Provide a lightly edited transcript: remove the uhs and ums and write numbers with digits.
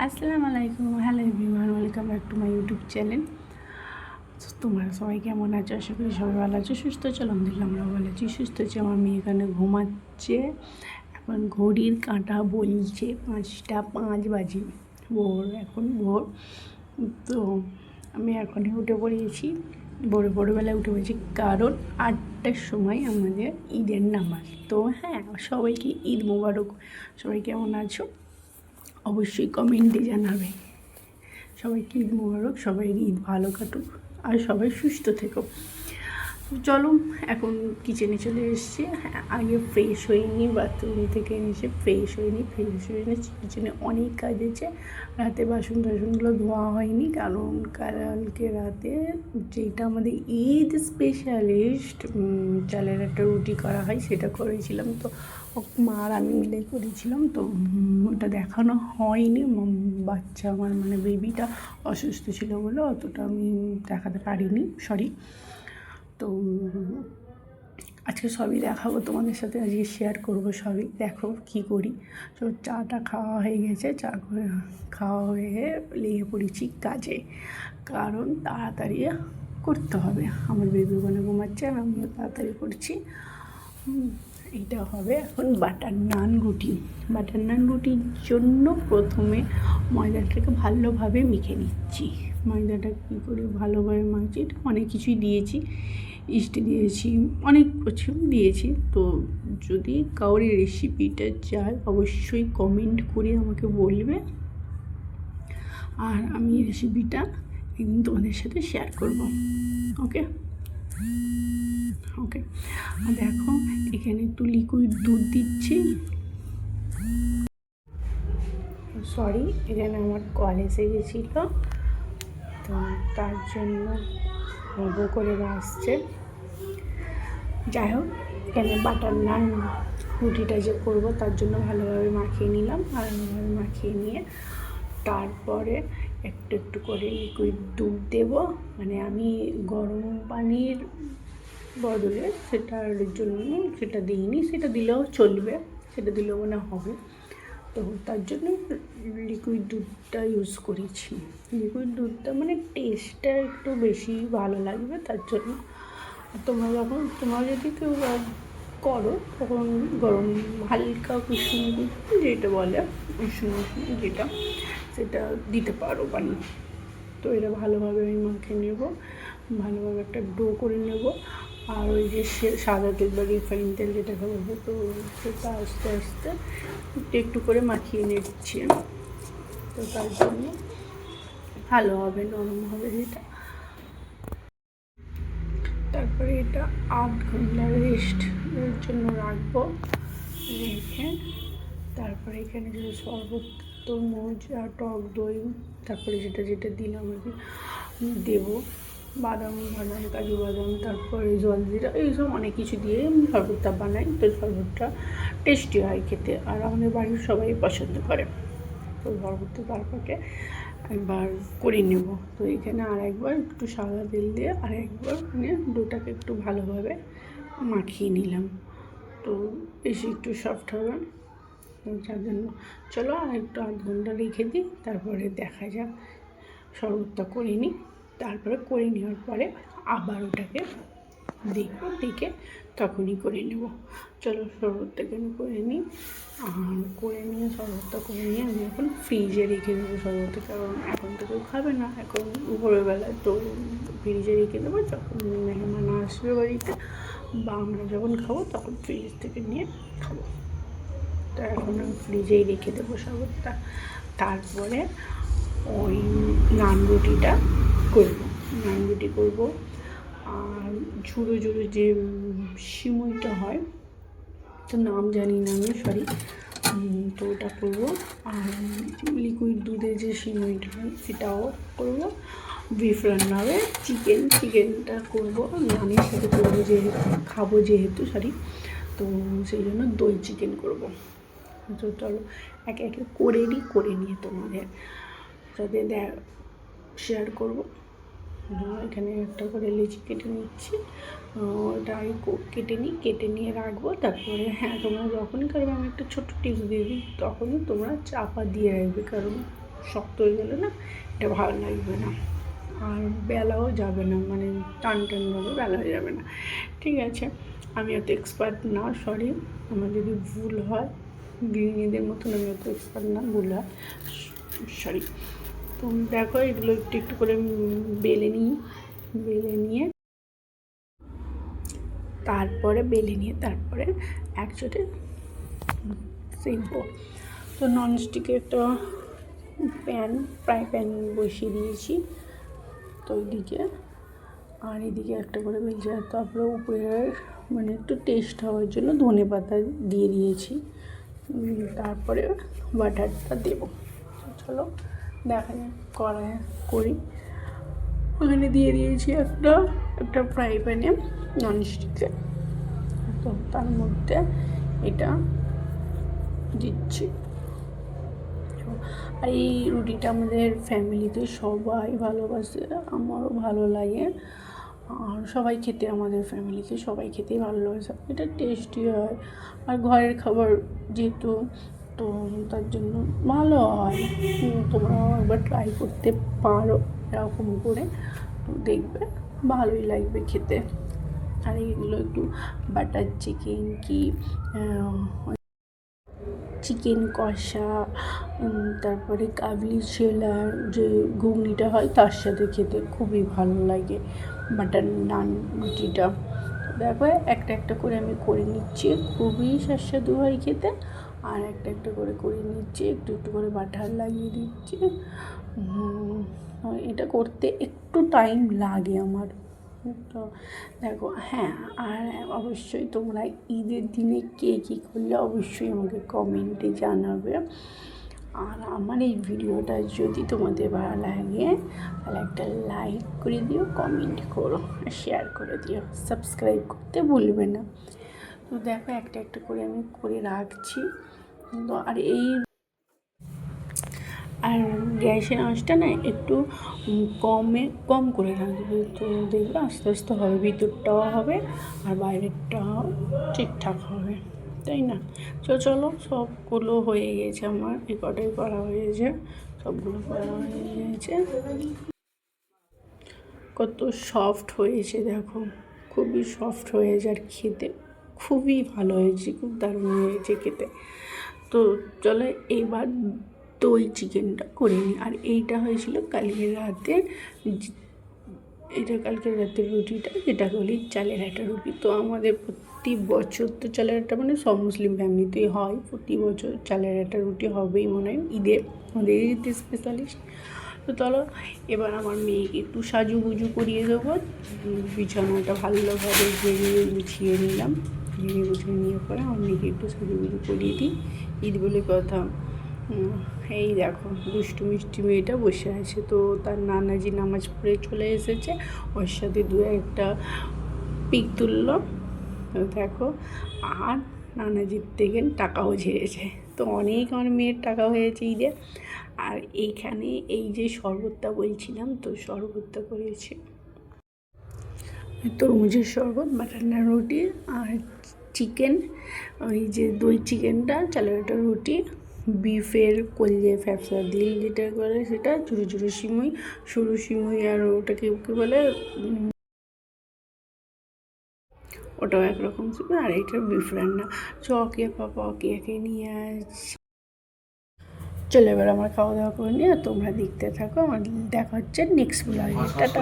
আসসালামু আলাইকুম, hello everyone, welcome back to my YouTube channel. তোমরা সবাই কেমন আছো? আশা করি সবাই ভালো আছো, সুস্থ আছো। আলহামদুলিল্লাহ আমরা ভালো আছি, সুস্থ আছি। আমার মেয়ে এখানে ঘুমাচ্ছে। এখন ঘড়ির কাঁটা বলছে 5টা 5 বাজে, এখন ভোর। তো আমি এখনই উঠে পড়িয়েছি, ভোরবেলায় উঠে পড়েছি, কারণ 8টার সময় আমাদের ঈদের নামাজ। তো হ্যাঁ, সবাইকে ঈদ মোবারক। সবাই কেমন আছো অবশ্যই কমেন্টে জানাবে। সবাইকে ঈদ মোবারক, সবাই ঈদ ভালো কাটুক আর সবাই সুস্থ থেকো। চলো, এখন কিচেনে চলে এসেছি। আগে ফ্রেশ হইনি, বাথরুম থেকে এসে ফ্রেশ হইনি। কিচেনে অনেক কাজ আছে। রাতে বাসনগুলো ধোয়া হয়নি, কারণ কালকে রাতে যেটা আমাদের ঈদ স্পেশালিস্ট চালের একটা রুটি করা হয়, সেটা করেছিলাম। তো মা আর আমি মিলে করেছিলাম, তো ওটা দেখানো হয়নি। বাচ্চা আমার মানে বেবিটা অসুস্থ ছিল বলে অতটা আমি দেখাতে পারিনি, সরি। তো আজকে সবই দেখাবো তোমাদের সাথে, আজকে শেয়ার করবো সবই। দেখো কী করি। তো চাটা খাওয়া হয়ে গেছে, চা করে খাওয়া হয়ে লেগে পড়েছি কাজে, কারণ তাড়াতাড়ি করতে হবে। আমার বেবি ওখানে ঘুমাচ্ছে আর আমিও তাড়াতাড়ি করছি। এইটা হবে এখন বাটার নান রুটি। বাটার নান রুটির জন্য প্রথমে ময়দাটাকে ভালোভাবে মেখে নিচ্ছি। ময়দাটা কী করে ভালোভাবে মাখছি, অনেক কিছুই দিয়েছি, ইস্ট দিয়েছি, অনেক কিছু দিয়েছি। তো যদি কারোর রেসিপিটা চাই অবশ্যই কমেন্ট করে আমাকে বলবে, আর আমি রেসিপিটা একদিন তোমাদের সাথে শেয়ার করব। ওকে ওকে দেখো, এখানে একটু লিকুইড দুধ দিচ্ছি। সরি, এখানে আমার কল এসে গেছিলো, তো তার জন্য ভো করে আসছে। যাই হোক, এখানে বাটার নান রুটিটা যে করবো তার জন্য ভালোভাবে মাখিয়ে নিলাম। ভালোভাবে মাখিয়ে নিয়ে তারপরে একটু একটু করে লিকুইড দুধ দেবো। মানে আমি গরম পানির বদলে সেটার জন্য সেটা দিইনি, সেটা দিলেও চলবে, সেটা দিলেও মানে হবে। তো তার জন্য লিকুইড দুধটা ইউজ করেছি। লিকুইড দুধটা মানে টেস্টটা একটু বেশি ভালো লাগবে, তার জন্য। তোমরা যদি কেউ করো তখন গরম হালকা কুসুম যেটা বলে উষ্ণ যেটা, সেটা দিতে পারো পানি। তো এটা ভালোভাবে আমি মাখিয়ে নেব, ভালোভাবে একটা ডো করে নেব। আর ওই যে সাদা তেল বা রিফাইন তেল যেটা বলবো, তো সেটা আস্তে আস্তে একটু করে মাখিয়ে নিচ্ছি। তো তার জন্য ভালো হবে, নরম হবে যেটা। তারপরে এটা 8 ঘন্টা রেস্টের জন্য রাখবো। রেখে তারপরে এখানে যে শরবত, তরমুজ আর টক দই, তারপরে যেটা যেটা দিলাম আর কি দেবো, বাদাম কাজু বাদাম, তারপরে জলজিরা, এইসব অনেক কিছু দিয়ে শরবতটা বানাই। তো শরবতটা টেস্টি হয় খেতে, আর আমাদের বাড়ির সবাই পছন্দ করে। তো শরবতটা তারপরে একবার করে নেব। তো এখানে আর একবার একটু সাদা তেল দিয়ে আর একবার মানে ডোটাকে একটু ভালোভাবে মাখিয়ে নিলাম। তো বেশি একটু সফট হবে, যার জন্য চলো আর একটু 8 ঘন্টা রেখে দিই, তারপরে দেখা যাক। শরবতটা করে নিই, তারপরে করে নেওয়ার পরে আবার ওটাকে দেখবো, দেখে তখনই করে নেব। চলো শরবতটাকে আমি করে নিই। আর করে নিয়ে শরবতটা করে নিয়ে আমি এখন ফ্রিজে রেখে দেবো শরবতটা, কারণ এখন তো কেউ খাবে না, এখন ভোরবেলায়। তো ফ্রিজে রেখে দেবো, যখন মেহমান আসবে বাড়িতে বা আমরা যখন খাবো তখন ফ্রিজ থেকে নিয়ে খাবো। তো এখন আমি ফ্রিজেই রেখে দেবো শরবতটা। তারপরে ওই নান রুটিটা করবো, নান রুটি করবো। আর ঝুড়ো ঝুড়ো যে সিমুইটা হয়, তো নাম জানি না আমি, সরি। তো ওটা করবো। আর লিকুইড দুধে যে সিমুইটা হয় সেটাও করবো। বিফ রান্না হবে, চিকেনটা করবো, নানের সাথে করবো, যেহেতু খাবো যেহেতু, সরি। তো সেই জন্য দই চিকেন করবো। তো চলো একে একে করে নিয়ে তোমাদের সাথে শেয়ার করবো। এখানে একটা করে লেচি কেটে নিচ্ছি, ওটা কেটে নিয়ে রাখবো। তারপরে হ্যাঁ, তোমরা যখনই করবে, আমি একটা ছোট্ট টিপস দিয়ে দিই, তখনই তোমরা চাপা দিয়ে রাখবে, কারণ শক্ত হয়ে গেলে না এটা ভালো লাগবে না, আর বেলাও যাবে না, মানে টান টানভাবে বেলা হয়ে যাবে না। ঠিক আছে, আমি অত এক্সপার্ট না, সরি আমার যদি ভুল হয়, গৃহিণীদের মতন আমি অত এক্সপার্ট না, ভুল হয়, সরি। তো দেখো এগুলো একটু একটু করে বেলে নিয়ে তারপরে একচোটে শিখবো। তো ননস্টিকে একটা ফ্রাই প্যান বসিয়ে দিয়েছি, তো ওইদিকে আর এদিকে একটা করে বেলচা, তারপরে উপরে মানে একটু টেস্ট হওয়ার জন্য ধনে পাতা দিয়ে দিয়েছি, তারপরে বাটারটা দেবো। চলো দেখা যাক করি। ওখানে দিয়ে দিয়েছি একটা ফ্রাই প্যানে ননস্টিকে, তো তার মধ্যে এটা দিচ্ছি। আর এই রুটিটা আমাদের ফ্যামিলিতে সবাই ভালোবাসে, আমারও ভালো লাগে, আর সবাই খেতে, আমাদের ফ্যামিলিতে সবাই খেতেই ভালোবাসে, এটা টেস্টি হয় আর ঘরের খাবার যেহেতু, তো তার জন্য ভালো হয়। তোমরাও একবার ট্রাই করতে পারো এরকম করে, তো দেখবে ভালোই লাগবে খেতে। আর এইগুলো একটু বাটার চিকেন কি চিকেন কষা, তারপরে কাবলি ছোলার যে ঘুগনিটা হয় তার সাথে খেতে খুবই ভালো লাগে, বাটার নান রুটিটা। দেখো একটা একটা করে আমি করে নিচ্ছি, খুবই সুস্বাদু হয় খেতে। আর একটা একটা করে নিচ্ছি, একটু একটু করে বাটার লাগিয়ে দিচ্ছি। এটা করতে একটু টাইম লাগে আমার, তো দেখো। হ্যাঁ, আর অবশ্যই তোমরা ঈদের দিনে কে কী করলে অবশ্যই আমাকে কমেন্টে জানাবে। আর আমার এই ভিডিওটা যদি তোমাদের ভালো লাগে তাহলে একটা লাইক করে দিও, কমেন্ট করো, শেয়ার করে দিও, সাবস্ক্রাইব করতে ভুলবে না। তো দেখো একটা একটা করে আমি করে রাখছি। তো আর গ্যাসের আঁচটা না একটু কম করে রাখবে, তো দেখবে আস্তে আস্তে হবে, ভিতরটাও হবে আর বাইরেরটাও ঠিকঠাক হবে, তাই না? চলো সবগুলো হয়ে গেছে, আমার এ কটাই করা হয়েছে, সবগুলো করা হয়ে গেছে। কত সফট হয়েছে দেখো, খুবই সফট হয়েছে, আর খেতে খুবই ভালো হয়েছে, খুব দারুণ হয়েছে খেতে। তো চলো এবার দই চিকেনটা করে নিই। আর এইটা হয়েছিল কালকের রাতের রুটিটা, যেটা বলি চালের আটা রুটি। তো আমাদের প্রতি বছর তো চালের আটা, মানে সব মুসলিম ফ্যামিলিতেই হয়, প্রতি বছর চালের আটা রুটি হবেই মনে হয় ঈদে, আমাদের ঈদ স্পেশালিস্ট। তো চলো এবার আমার মেয়েকে একটু সাজুগুজু করিয়ে দেবো, বিছানাটা ভালোভাবে গুছিয়ে নিলাম, গুছিয়ে নিয়ে পরে আমার মেয়েকে একটু সাজুগুজু করিয়ে দিই, ঈদ বলে কথা। এই দেখো দুষ্টু মিষ্টি মেয়েটা বসে আছে, তো তার নানাজি নামাজ পড়ে চলে এসেছে, ওর সাথে দু একটা পিক তুললো, দেখো। আর নানাজির থেকে টাকাও ঝেড়েছে, তো অনেক আমার মেয়ের টাকা হয়েছে ঈদে। আর এইখানে এই যে শরবতটা বলছিলাম, তো শরবতটা করেছি তরমুজের শরবত, বাটার নান রুটি আর চিকেন, ওই যে দই চিকেনটা, চালের আটা রুটি, বিফের কলিয়ে ফ্যাপসা দিল যেটা করে সেটা, ছোটো ছোটো সিমুই, সরু সিমুই, আর ওটাকে কী বলে, ওটাও একরকম ছিল। আর এটা বিফ রান্না। চকে পাপা ওকে নিয়ে আসছি। চলো এবার আমার খাওয়া দাওয়া করে নিয়ে তোমরা দেখতে থাকো, আমার দেখা হচ্ছে নেক্সট ব্লগে। টাটা।